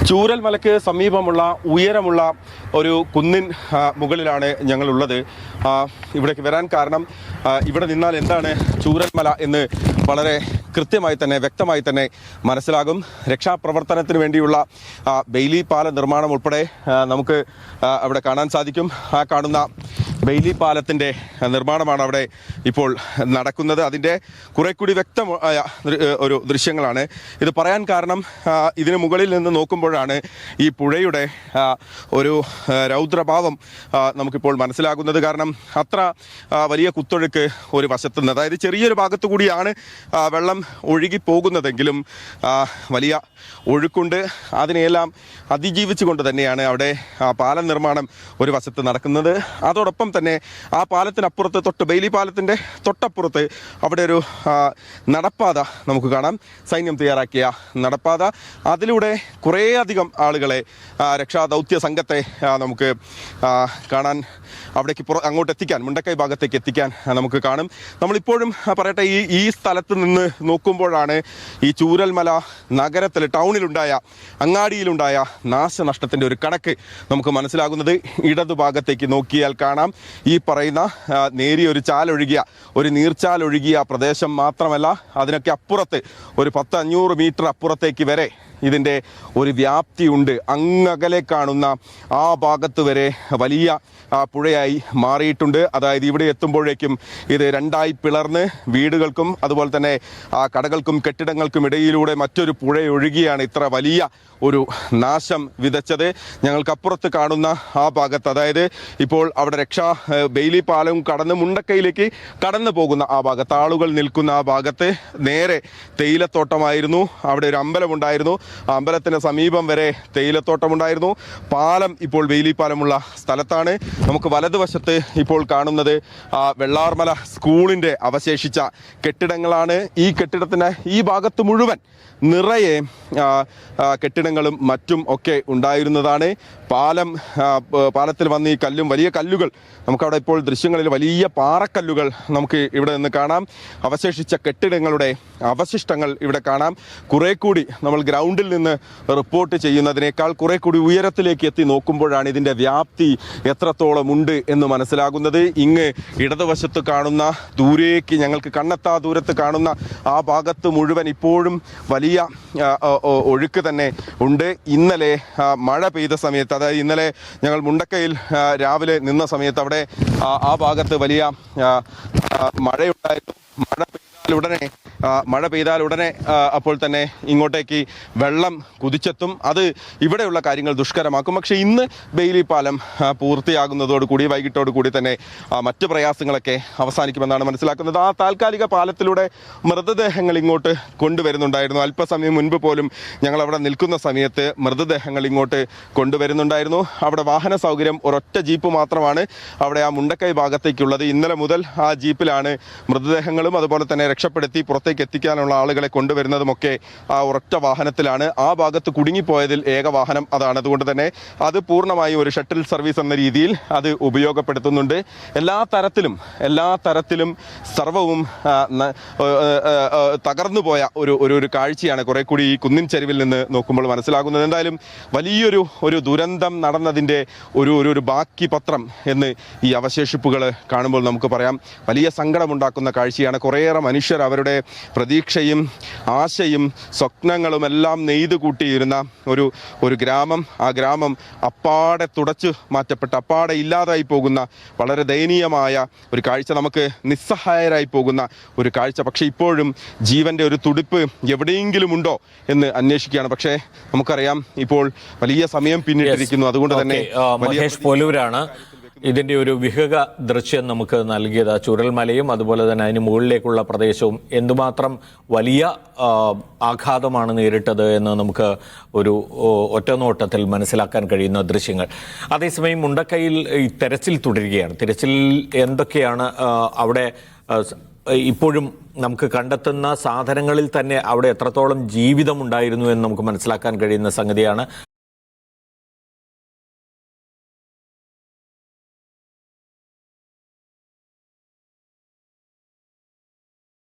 ചൂരൽമലയ്ക്ക് സമീപമുള്ള ഉയരമുള്ള ഒരു കുന്നിൻ മുകളിലാണ് ഞങ്ങളുള്ളത്. ഇവിടേക്ക് വരാൻ കാരണം ഇവിടെ നിന്നാൽ എന്താണ് ചൂരൽമല എന്ന് വളരെ കൃത്യമായി തന്നെ വ്യക്തമായി തന്നെ മനസ്സിലാകും. രക്ഷാപ്രവർത്തനത്തിന് വേണ്ടിയുള്ള ബെയിലി പാല നിർമ്മാണം ഉൾപ്പെടെ നമുക്ക് അവിടെ കാണാൻ സാധിക്കും. ആ കാണുന്ന ബെയിലി പാലത്തിൻ്റെ നിർമ്മാണമാണ് അവിടെ ഇപ്പോൾ നടക്കുന്നത്. അതിൻ്റെ കുറെ കൂടി വ്യക്തമായ ഒരു ദൃശ്യങ്ങളാണ് ഇത് പറയാൻ കാരണം. ഇതിന് മുകളിൽ നിന്ന് നോക്കുമ്പോഴാണ് ഈ പുഴയുടെ ഒരു രൗദ്രഭാവം നമുക്കിപ്പോൾ മനസ്സിലാകുന്നത്. കാരണം അത്ര വലിയ കുത്തൊഴുക്ക് ഒരു വശത്തു നിന്ന്, അതായത് ചെറിയൊരു ഭാഗത്തു കൂടിയാണ് വെള്ളം ഒഴുകി പോകുന്നതെങ്കിലും വലിയ ഒഴുക്കുണ്ട്. അതിനെയെല്ലാം അതിജീവിച്ചുകൊണ്ട് തന്നെയാണ് അവിടെ പാലം നിർമ്മാണം ഒരു വശത്ത് നടക്കുന്നത്. അതോടൊപ്പം തന്നെ ആ പാലത്തിനപ്പുറത്ത് ബെയിലി പാലത്തിൻ്റെ തൊട്ടപ്പുറത്ത് അവിടെ ഒരു നടപ്പാത നമുക്ക് കാണാം. സൈന്യം തയ്യാറാക്കിയ നടപ്പാത. അതിലൂടെ കുറേയധികം ആളുകളെ രക്ഷാദൗത്യ സംഘത്തെ നമുക്ക് കാണാൻ അവിടേക്ക് അങ്ങോട്ട് എത്തിക്കാൻ, മുണ്ടക്കൈ ഭാഗത്തേക്ക് എത്തിക്കാൻ നമുക്ക് കാണും. നമ്മളിപ്പോഴും പറയട്ടെ, ഈ സ്ഥലത്ത് നിന്ന് നോക്കുമ്പോഴാണ് ഈ ചൂരൽമല നഗരത്തിൽ, ടൗണിലുണ്ടായ, അങ്ങാടിയിലുണ്ടായ നാശനഷ്ടത്തിൻ്റെ ഒരു കണക്ക് നമുക്ക് മനസ്സിലാകുന്നത്. ഇടതുഭാഗത്തേക്ക് നോക്കിയാൽ കാണാം ഈ പറയുന്ന നേരിയൊരു ചാലൊഴുകിയ, ഒരു നീർച്ചാലൊഴുകിയ പ്രദേശം മാത്രമല്ല, അതിനൊക്കെ അപ്പുറത്ത് ഒരു 10-500 മീറ്റർ അപ്പുറത്തേക്ക് വരെ ഇതിൻ്റെ ഒരു വ്യാപ്തിയുണ്ട്. അങ്ങകലെ കാണുന്ന ആ ഭാഗത്ത് വരെ വലിയ പുഴയായി മാറിയിട്ടുണ്ട്. അതായത് ഇവിടെ എത്തുമ്പോഴേക്കും ഇത് രണ്ടായി പിളർന്ന് വീടുകൾക്കും അതുപോലെ തന്നെ കടകൾക്കും കെട്ടിടങ്ങൾക്കും ഇടയിലൂടെ മറ്റൊരു പുഴ ഒഴുകിയാണ് ഇത്ര വലിയ ഒരു നാശം വിതച്ചത്. ഞങ്ങൾക്കപ്പുറത്ത് കാണുന്ന ആ ഭാഗത്ത്, അതായത് ഇപ്പോൾ അവിടെ ബെയിലി പാലം കടന്ന് മുണ്ടക്കൈയിലേക്ക് കടന്നു പോകുന്ന ആ ഭാഗത്ത്, ആളുകൾ നിൽക്കുന്ന ആ ഭാഗത്ത് നേരെ തേയിലത്തോട്ടമായിരുന്നു. അവിടെ ഒരു അമ്പലമുണ്ടായിരുന്നു. ആ അമ്പലത്തിന് സമീപം വരെ തേയിലത്തോട്ടമുണ്ടായിരുന്നു. പാലം ഇപ്പോൾ ബെയിലി പാലമുള്ള സ്ഥലത്താണ്. നമുക്ക് വലതുവശത്ത് ഇപ്പോൾ കാണുന്നത് വെള്ളാർമല സ്കൂളിൻ്റെ അവശേഷിച്ച കെട്ടിടങ്ങളാണ്. ഈ കെട്ടിടത്തിന് ഈ ഭാഗത്ത് മുഴുവൻ നിറയെ കെട്ടിടങ്ങളും മറ്റും ഒക്കെ ഉണ്ടായിരുന്നതാണ്. പാലത്തിൽ വന്ന് ഈ വലിയ കല്ലുകൾ നമുക്കവിടെ ഇപ്പോൾ ദൃശ്യങ്ങളിൽ വലിയ പാറക്കല്ലുകൾ നമുക്ക് ഇവിടെ നിന്ന് കാണാം. അവശേഷിച്ച കെട്ടിടങ്ങളുടെ അവശിഷ്ടങ്ങൾ ഇവിടെ കാണാം. കുറെ കൂടി നമ്മൾ ഗ്രൗണ്ടിൽ നിന്ന് റിപ്പോർട്ട് ചെയ്യുന്നതിനേക്കാൾ കുറെ കൂടി ഉയരത്തിലേക്ക് എത്തി നോക്കുമ്പോഴാണ് ഇതിൻ്റെ വ്യാപ്തി എത്രത്തോളം ഉണ്ട് എന്ന് മനസ്സിലാകുന്നത്. ഇങ്ങ് ഇടതുവശത്ത് കാണുന്ന, ദൂരേക്ക് ഞങ്ങൾക്ക് കണ്ണെത്താ ദൂരത്ത് കാണുന്ന ആ ഭാഗത്ത് മുഴുവൻ ഇപ്പോഴും വലിയ ഒഴുക്ക് തന്നെ ഉണ്ട്. ഇന്നലെ മഴ പെയ്ത സമയത്ത്, അതായത് ഇന്നലെ ഞങ്ങൾ മുണ്ടക്കയിൽ രാവിലെ നിന്ന സമയത്ത് അവിടെ ആ ഭാഗത്ത് വലിയ മഴയുണ്ടായിരുന്നു. മഴ പെയ്താൽ ഉടനെ അപ്പോൾ തന്നെ ഇങ്ങോട്ടേക്ക് വെള്ളം കുതിച്ചെത്തും. അത് ഇവിടെയുള്ള കാര്യങ്ങൾ ദുഷ്കരമാക്കും. പക്ഷേ ഇന്ന് ബെയിലി പാലം പൂർത്തിയാകുന്നതോടുകൂടി, വൈകിട്ടോടുകൂടി തന്നെ മറ്റ് പ്രയാസങ്ങളൊക്കെ അവസാനിക്കുമെന്നാണ് മനസ്സിലാക്കുന്നത്. ആ താൽക്കാലിക പാലത്തിലൂടെ മൃതദേഹങ്ങൾ ഇങ്ങോട്ട് കൊണ്ടുവരുന്നുണ്ടായിരുന്നു. അല്പസമയം മുൻപ് പോലും ഞങ്ങൾ അവിടെ നിൽക്കുന്ന സമയത്ത് മൃതദേഹങ്ങൾ ഇങ്ങോട്ട് കൊണ്ടുവരുന്നുണ്ടായിരുന്നു. അവിടെ വാഹന സൗകര്യം ഒരൊറ്റ ജീപ്പ് മാത്രമാണ് അവിടെ ആ മുണ്ടക്കൈ ഭാഗത്തേക്കുള്ളത്. ഇന്നലെ മുതൽ ആ ജീപ്പിലാണ് മൃതദേഹങ്ങളും അതുപോലെ തന്നെ രക്ഷപ്പെടുത്തി പുറത്തേക്ക് എത്തിക്കാനുള്ള ആളുകളെ കൊണ്ടുവരുന്നതുമൊക്കെ ആ ഒരൊറ്റ വാഹനത്തിലാണ്. ആ ഭാഗത്ത് കുടുങ്ങിപ്പോയതിൽ ഏക വാഹനം അതാണ്. അതുകൊണ്ട് തന്നെ അത് പൂർണ്ണമായി ഒരു ഷട്ടിൽ സർവീസ് എന്ന രീതിയിൽ അത് ഉപയോഗപ്പെടുത്തുന്നുണ്ട്. എല്ലാ തരത്തിലും സർവവും തകർന്നു പോയ ഒരു കാഴ്ചയാണ് കുറെ കൂടി ഈ കുന്നിൻ ചരിവിൽ നിന്ന് നോക്കുമ്പോൾ മനസ്സിലാകുന്നത്. എന്തായാലും വലിയൊരു ദുരന്തം നടന്നതിൻ്റെ ഒരു ബാക്കി പത്രം എന്ന് ഈ അവശേഷിപ്പുകൾ കാണുമ്പോൾ നമുക്ക് പറയാം. വലിയ സങ്കടമുണ്ടാക്കുന്ന കാഴ്ചയാണ്. കുറേയേറെ മനുഷ്യർ അവരുടെ പ്രതീക്ഷയും ആശയും സ്വപ്നങ്ങളും എല്ലാം നെയ്തു കൂട്ടിയിരുന്ന ഒരു ഗ്രാമം, ആ ഗ്രാമം അപ്പാടെ തുടച്ചു മാറ്റപ്പെട്ട് അപ്പാടെ ഇല്ലാതായി പോകുന്ന വളരെ ദയനീയമായ ഒരു കാഴ്ച, നമുക്ക് നിസ്സഹായരായി പോകുന്ന ഒരു കാഴ്ച. പക്ഷേ ഇപ്പോഴും ജീവൻ്റെ ഒരു തുടിപ്പ് എവിടെയെങ്കിലും ഉണ്ടോ എന്ന് അന്വേഷിക്കുകയാണ്. പക്ഷേ നമുക്കറിയാം ഇപ്പോൾ വലിയ സമയം പിന്നിട്ടിരിക്കുന്നു. അതുകൊണ്ട് തന്നെ മഹേഷ് പോലൂരാണ് ഇതിൻ്റെ ഒരു വിഹക ദൃശ്യം നമുക്ക് നൽകിയത്. ചുരൽമലയും അതുപോലെ തന്നെ അതിന് മുകളിലേക്കുള്ള പ്രദേശവും എന്തുമാത്രം വലിയ ആഘാതമാണ് നേരിട്ടത് എന്ന് നമുക്ക് ഒരു ഒറ്റനോട്ടത്തിൽ മനസ്സിലാക്കാൻ കഴിയുന്ന ദൃശ്യങ്ങൾ. അതേസമയം മുണ്ടക്കൈയിൽ ഈ തെരച്ചിൽ തുടരുകയാണ്. തെരച്ചിൽ എന്തൊക്കെയാണ് അവിടെ ഇപ്പോഴും നമുക്ക് കണ്ടെത്തുന്ന സാധനങ്ങളിൽ തന്നെ അവിടെ എത്രത്തോളം ജീവിതമുണ്ടായിരുന്നു എന്ന് നമുക്ക് മനസ്സിലാക്കാൻ കഴിയുന്ന സംഗതിയാണ്.